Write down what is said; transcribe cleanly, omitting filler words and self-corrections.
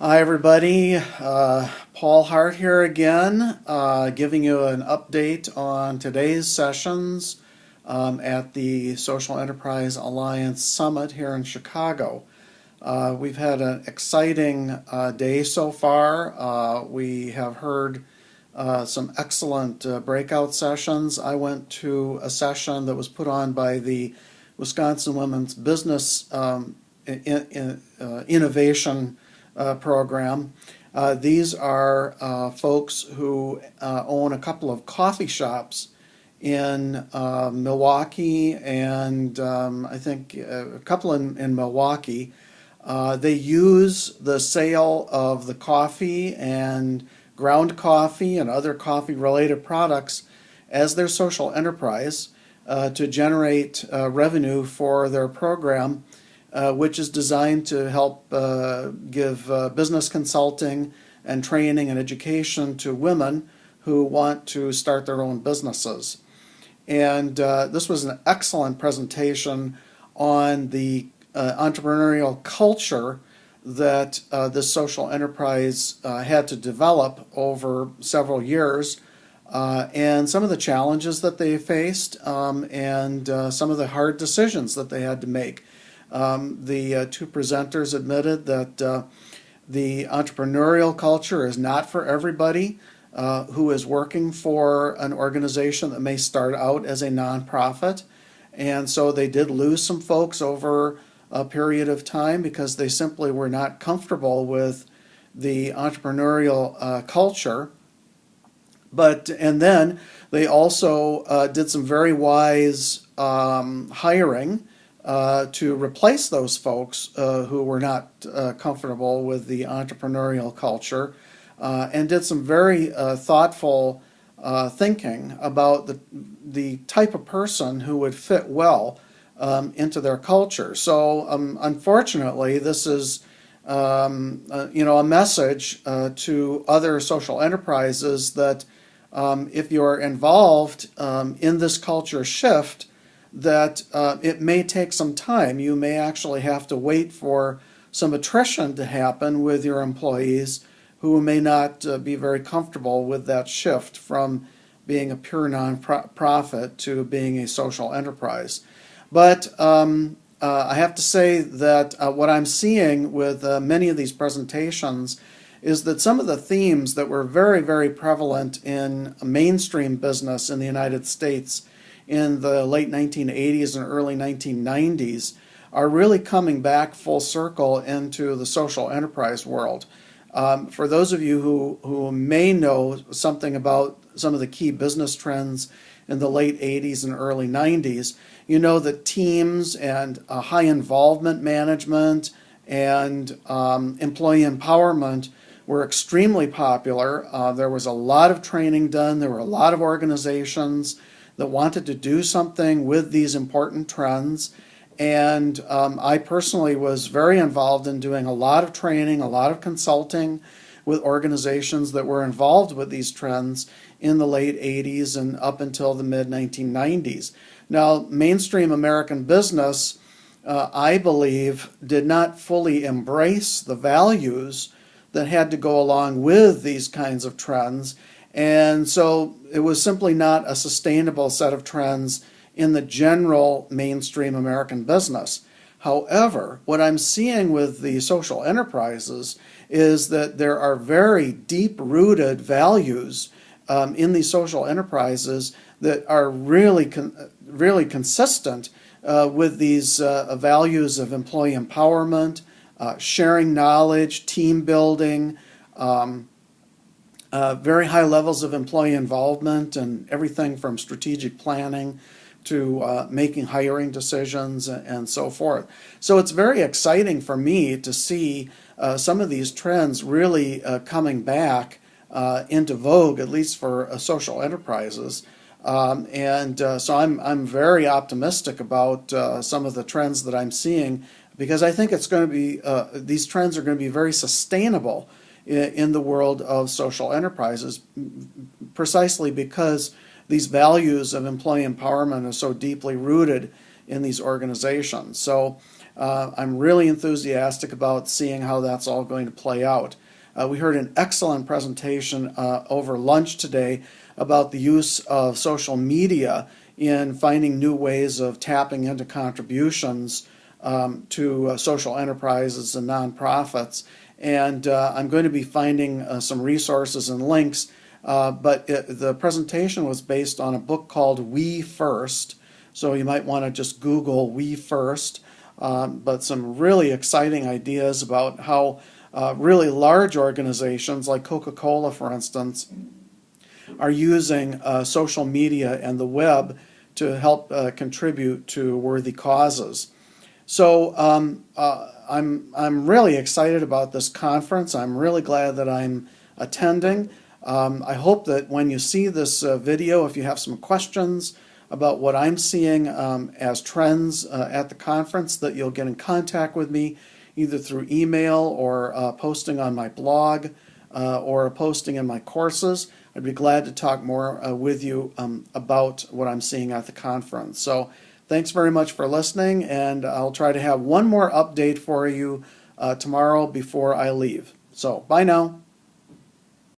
Hi, everybody. Paul Hart here again, giving you an update on today's sessions at the Social Enterprise Alliance Summit here in Chicago. We've had an exciting day so far. We have heard some excellent breakout sessions. I went to a session that was put on by the Wisconsin Women's Business Innovation program. These are folks who own a couple of coffee shops in Milwaukee and I think a couple in Milwaukee. They use the sale of the coffee and ground coffee and other coffee related products as their social enterprise to generate revenue for their program, which is designed to help give business consulting and training and education to women who want to start their own businesses. And this was an excellent presentation on the entrepreneurial culture that this social enterprise had to develop over several years, and some of the challenges that they faced, and some of the hard decisions that they had to make. The two presenters admitted that the entrepreneurial culture is not for everybody who is working for an organization that may start out as a nonprofit. And so they did lose some folks over a period of time because they simply were not comfortable with the entrepreneurial culture. And then they also did some very wise hiring to replace those folks who were not comfortable with the entrepreneurial culture, and did some very thoughtful thinking about the type of person who would fit well into their culture. So unfortunately, this is a message to other social enterprises that if you're involved in this culture shift, that it may take some time. You may actually have to wait for some attrition to happen with your employees who may not be very comfortable with that shift from being a pure nonprofit to being a social enterprise. But I have to say that what I'm seeing with many of these presentations is that some of the themes that were very, very prevalent in mainstream business in the United States in the late 1980s and early 1990s are really coming back full circle into the social enterprise world. For those of you who may know something about some of the key business trends in the late 80s and early 90s, you know that teams and high involvement management and employee empowerment were extremely popular. There was a lot of training done. There were a lot of organizations that wanted to do something with these important trends. And I personally was very involved in doing a lot of training, a lot of consulting with organizations that were involved with these trends in the late 80s and up until the mid 1990s. Now, mainstream American business, I believe, did not fully embrace the values that had to go along with these kinds of trends. And so it was simply not a sustainable set of trends in the general mainstream American business. However, what I'm seeing with the social enterprises is that there are very deep-rooted values in these social enterprises that are really consistent with these values of employee empowerment, sharing knowledge, team building, very high levels of employee involvement, and everything from strategic planning to making hiring decisions and so forth. So it's very exciting for me to see some of these trends really coming back into vogue, at least for social enterprises. So I'm very optimistic about some of the trends that I'm seeing, because I think it's going to be these trends are going to be very sustainable in the world of social enterprises, precisely because these values of employee empowerment are so deeply rooted in these organizations. So I'm really enthusiastic about seeing how that's all going to play out. We heard an excellent presentation over lunch today about the use of social media in finding new ways of tapping into contributions to social enterprises and nonprofits. And I'm going to be finding some resources and links, but the presentation was based on a book called We First, so you might want to just Google We First, but some really exciting ideas about how really large organizations like Coca-Cola, for instance, are using social media and the web to help contribute to worthy causes. So I'm really excited about this conference. I'm really glad that I'm attending. I hope that when you see this video, if you have some questions about what I'm seeing as trends at the conference, that you'll get in contact with me either through email or posting on my blog or posting in my courses. I'd be glad to talk more with you about what I'm seeing at the conference. So thanks very much for listening, and I'll try to have one more update for you tomorrow before I leave. So bye now.